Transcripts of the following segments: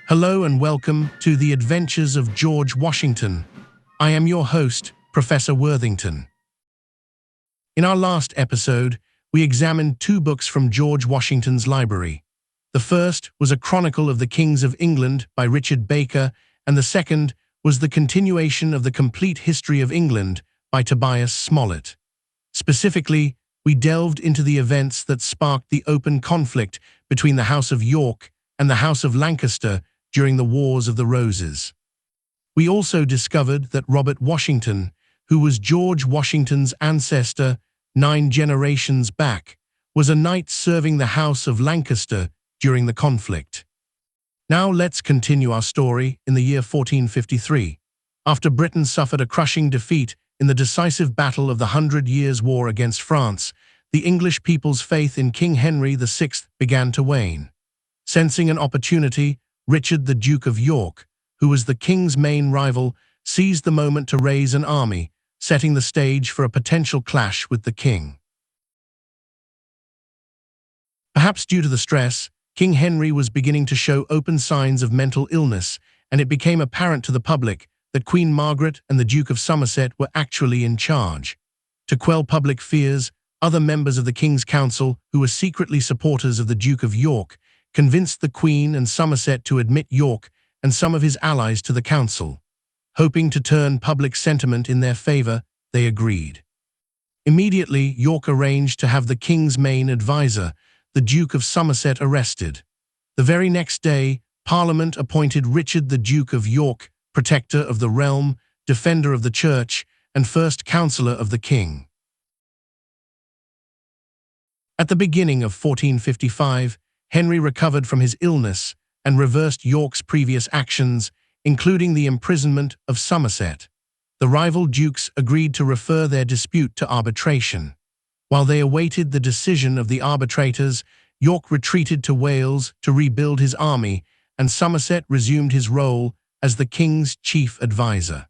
Hello and welcome to the Adventures of George Washington. I am your host, Professor Worthington. In our last episode, we examined two books from George Washington's library. The first was A Chronicle of the Kings of England by Richard Baker, and the second was the continuation of the Complete History of England by Tobias Smollett. Specifically, we delved into the events that sparked the open conflict between the House of York and the House of Lancaster during the Wars of the Roses. We also discovered that Robert Washington, who was George Washington's ancestor 9 generations back, was a knight serving the House of Lancaster during the conflict. Now let's continue our story in the year 1453. After Britain suffered a crushing defeat in the decisive battle of the 100 Years' War against France, the English people's faith in King Henry VI began to wane. Sensing an opportunity, Richard the Duke of York, who was the king's main rival, seized the moment to raise an army, setting the stage for a potential clash with the king. Perhaps due to the stress, King Henry was beginning to show open signs of mental illness, and it became apparent to the public that Queen Margaret and the Duke of Somerset were actually in charge. To quell public fears, other members of the King's Council, who were secretly supporters of the Duke of York, convinced the Queen and Somerset to admit York and some of his allies to the council. Hoping to turn public sentiment in their favor, they agreed. Immediately, York arranged to have the king's main advisor, the Duke of Somerset, arrested. The very next day, Parliament appointed Richard the Duke of York, protector of the realm, defender of the church, and first counsellor of the king. At the beginning of 1455, Henry recovered from his illness and reversed York's previous actions, including the imprisonment of Somerset. The rival dukes agreed to refer their dispute to arbitration. While they awaited the decision of the arbitrators, York retreated to Wales to rebuild his army, and Somerset resumed his role as the king's chief advisor.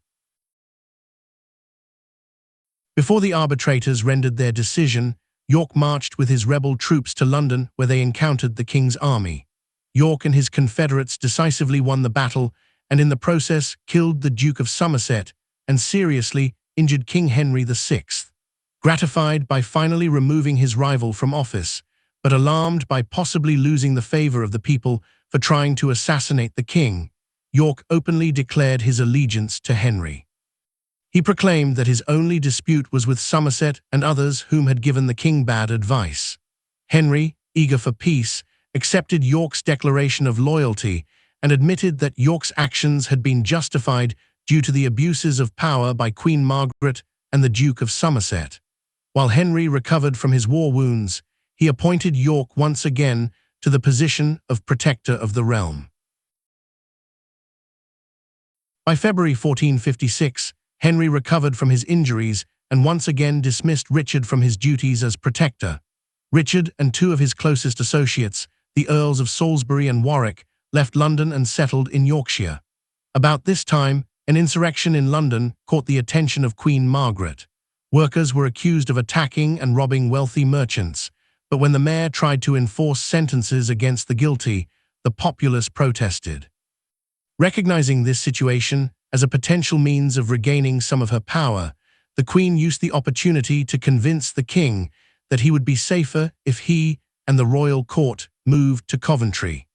Before the arbitrators rendered their decision, York marched with his rebel troops to London, where they encountered the king's army. York and his confederates decisively won the battle, and in the process killed the Duke of Somerset and seriously injured King Henry VI. Gratified by finally removing his rival from office, but alarmed by possibly losing the favor of the people for trying to assassinate the king, York openly declared his allegiance to Henry. He proclaimed that his only dispute was with Somerset and others whom had given the king bad advice. Henry, eager for peace, accepted York's declaration of loyalty and admitted that York's actions had been justified due to the abuses of power by Queen Margaret and the Duke of Somerset. While Henry recovered from his war wounds, he appointed York once again to the position of protector of the realm. By February 1456, Henry recovered from his injuries and once again dismissed Richard from his duties as protector. Richard and two of his closest associates, the Earls of Salisbury and Warwick, left London and settled in Yorkshire. About this time, an insurrection in London caught the attention of Queen Margaret. Workers were accused of attacking and robbing wealthy merchants, but when the mayor tried to enforce sentences against the guilty, the populace protested. Recognizing this situation as a potential means of regaining some of her power, the Queen used the opportunity to convince the king that he would be safer if he and the royal court moved to Coventry.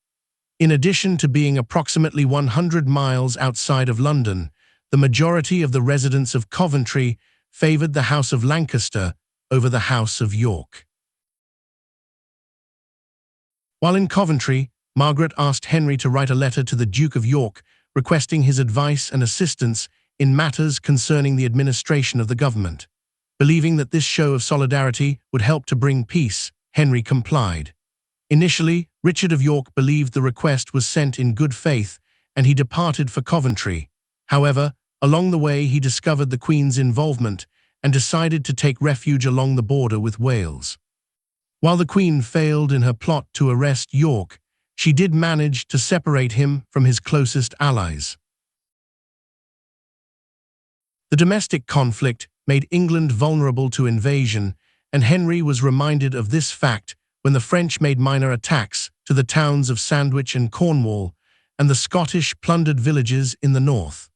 In addition to being approximately 100 miles outside of London, the majority of the residents of Coventry favored the House of Lancaster over the House of York. While in Coventry, Margaret asked Henry to write a letter to the Duke of York requesting his advice and assistance in matters concerning the administration of the government. Believing that this show of solidarity would help to bring peace, Henry complied. Initially, Richard of York believed the request was sent in good faith, and he departed for Coventry. However, along the way he discovered the Queen's involvement and decided to take refuge along the border with Wales. While the Queen failed in her plot to arrest York, she did manage to separate him from his closest allies. The domestic conflict made England vulnerable to invasion, and Henry was reminded of this fact when the French made minor attacks to the towns of Sandwich and Cornwall, and the Scottish plundered villages in the north.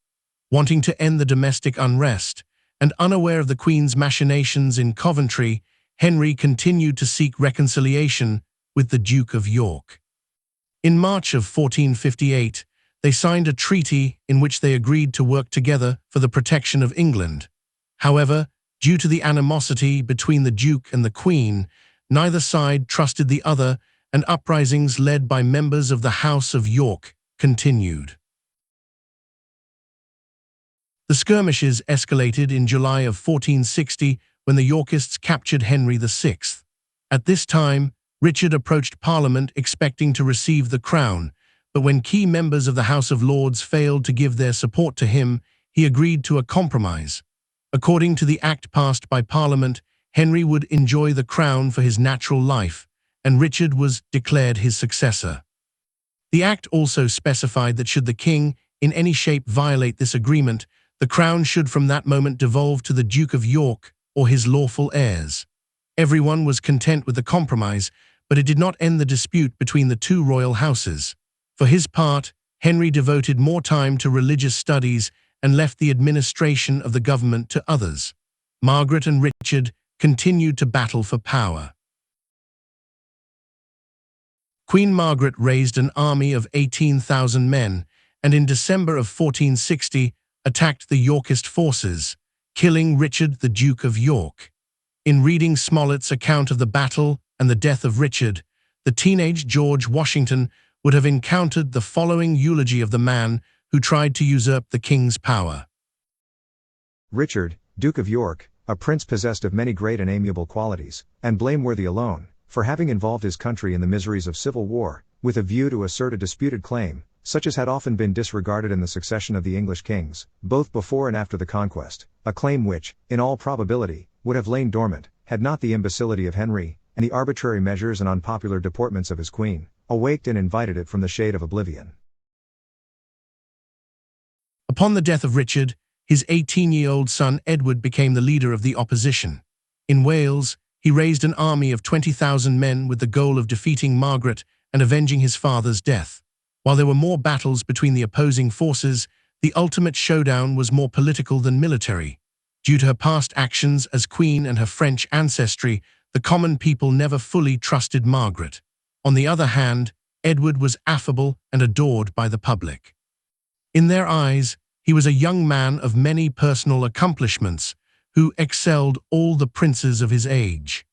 Wanting to end the domestic unrest, and unaware of the Queen's machinations in Coventry, Henry continued to seek reconciliation with the Duke of York. In March of 1458, they signed a treaty in which they agreed to work together for the protection of England. However, due to the animosity between the Duke and the Queen, neither side trusted the other, and uprisings led by members of the House of York continued. The skirmishes escalated in July of 1460 when the Yorkists captured Henry VI. At this time, Richard approached Parliament expecting to receive the crown, but when key members of the House of Lords failed to give their support to him, he agreed to a compromise. According to the act passed by Parliament, Henry would enjoy the crown for his natural life, and Richard was declared his successor. The act also specified that should the king in any shape violate this agreement, the crown should from that moment devolve to the Duke of York or his lawful heirs. Everyone was content with the compromise, but it did not end the dispute between the two royal houses. For his part, Henry devoted more time to religious studies and left the administration of the government to others. Margaret and Richard continued to battle for power. Queen Margaret raised an army of 18,000 men, and in December of 1460 attacked the Yorkist forces, killing Richard, the Duke of York. In reading Smollett's account of the battle and the death of Richard, the teenage George Washington would have encountered the following eulogy of the man who tried to usurp the king's power. Richard, Duke of York, a prince possessed of many great and amiable qualities, and blameworthy alone, for having involved his country in the miseries of civil war, with a view to assert a disputed claim, such as had often been disregarded in the succession of the English kings, both before and after the conquest, a claim which, in all probability, would have lain dormant, had not the imbecility of Henry, and the arbitrary measures and unpopular deportments of his queen, awaked and invited it from the shade of oblivion. Upon the death of Richard, his 18-year-old son Edward became the leader of the opposition. In Wales, he raised an army of 20,000 men with the goal of defeating Margaret and avenging his father's death. While there were more battles between the opposing forces, the ultimate showdown was more political than military. Due to her past actions as queen and her French ancestry, the common people never fully trusted Margaret. On the other hand, Edward was affable and adored by the public. In their eyes, he was a young man of many personal accomplishments, who excelled all the princes of his age.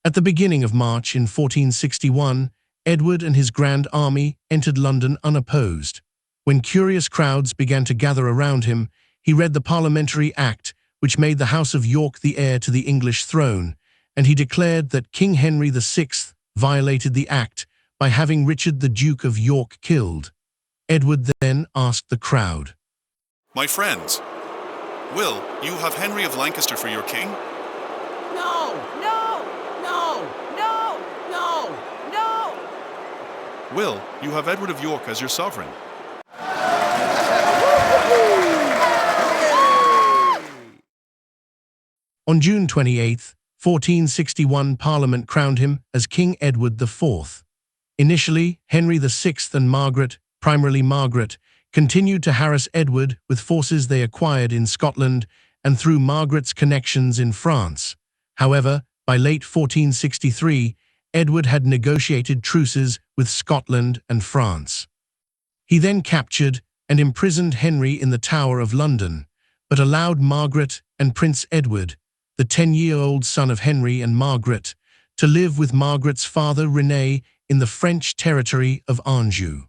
At the beginning of March in 1461, Edward and his grand army entered London unopposed. When curious crowds began to gather around him, he read the Parliamentary Act, which made the House of York the heir to the English throne, and he declared that King Henry VI violated the act by having Richard the Duke of York killed. Edward then asked the crowd, "My friends, will you have Henry of Lancaster for your king?" No, no, no, no, no, no. Will you have Edward of York as your sovereign? On June 28, 1461, Parliament crowned him as King Edward IV. Initially, Henry VI and Margaret, primarily Margaret, continued to harass Edward with forces they acquired in Scotland and through Margaret's connections in France. However, by late 1463, Edward had negotiated truces with Scotland and France. He then captured and imprisoned Henry in the Tower of London, but allowed Margaret and Prince Edward, the 10-year-old son of Henry and Margaret, to live with Margaret's father René in the French territory of Anjou.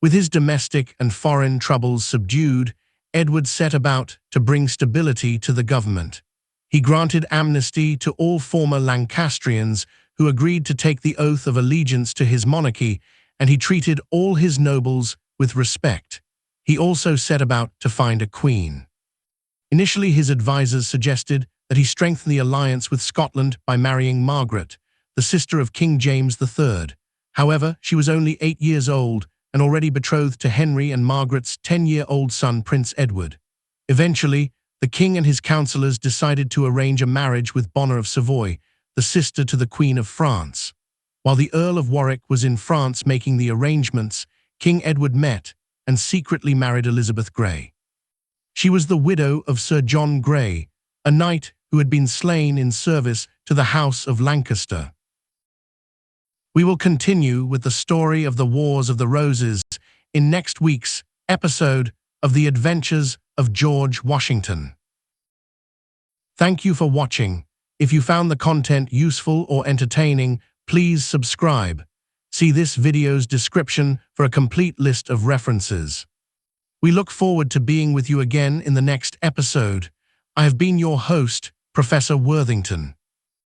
With his domestic and foreign troubles subdued, Edward set about to bring stability to the government. He granted amnesty to all former Lancastrians who agreed to take the oath of allegiance to his monarchy, and he treated all his nobles with respect. He also set about to find a queen. Initially, his advisors suggested that he strengthen the alliance with Scotland by marrying Margaret, the sister of King James III. However, she was only 8 years old and already betrothed to Henry and Margaret's 10-year-old son, Prince Edward. Eventually, the king and his councillors decided to arrange a marriage with Bonner of Savoy, the sister to the Queen of France. While the Earl of Warwick was in France making the arrangements, King Edward met and secretly married Elizabeth Grey. She was the widow of Sir John Grey, a knight who had been slain in service to the House of Lancaster. We will continue with the story of the Wars of the Roses in next week's episode of The Adventures of George Washington. Thank you for watching. If you found the content useful or entertaining, please subscribe. See this video's description for a complete list of references. We look forward to being with you again in the next episode. I have been your host, Professor Worthington.